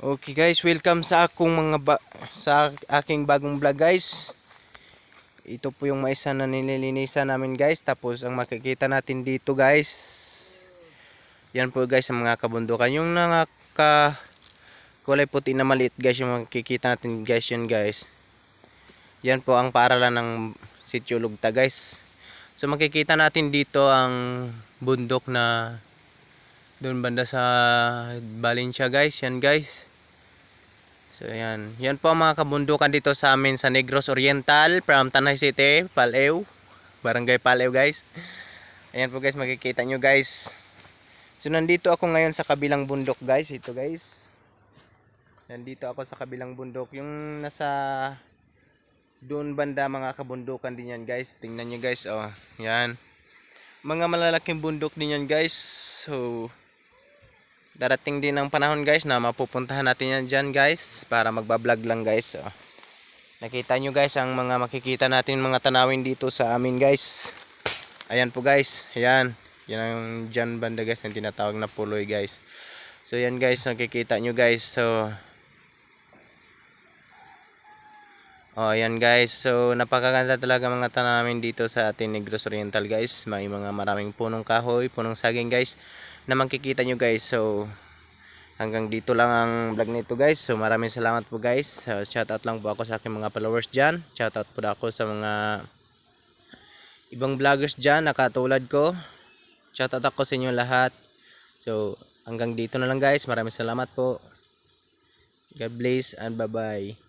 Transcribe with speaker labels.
Speaker 1: Okay guys, welcome sa sa aking bagong vlog guys. Ito po yung maisa na nililinisan namin guys. Tapos ang makikita natin dito guys, yan po guys ang mga kabundukan. Yung naka kulay puti na maliit guys, yung makikita natin guys, yan guys. Yan po ang paaralan ng Sitio Lugta guys. So makikita natin dito ang bundok na doon banda sa Valencia guys, yan guys. So yan, yan po ang mga kabundukan dito sa amin sa Negros Oriental from Tanay City, Palaew, Barangay Palaew guys. Ayan po guys, makikita nyo guys. So nandito ako ngayon sa kabilang bundok guys, ito guys. Nandito ako sa kabilang bundok, yung nasa doon banda mga kabundukan din yan guys. Tingnan nyo guys, oh, yan. Mga malalaking bundok din yan guys. So darating din ang panahon guys na mapupuntahan natin yan dyan guys, para magbablog lang guys. So, nakita nyo guys ang mga makikita natin mga tanawin dito sa amin guys. Ayan po guys, ayan. Yan ang dyan banda guys, yung tinatawag na puloy guys. So yan guys, nakikita nyo guys. So ayan guys, so napakaganda talaga mga tanawin dito sa ating Negros Oriental guys. May mga maraming punong kahoy, punong saging guys na makikita nyo guys. So hanggang dito lang ang vlog nito guys. So maraming salamat po guys. Shoutout lang po ako sa aking mga followers dyan. Shoutout po ako sa mga ibang vloggers dyan na katulad ko. Shoutout ako sa inyo lahat. So hanggang dito na lang guys. Maraming salamat po. God bless and bye bye.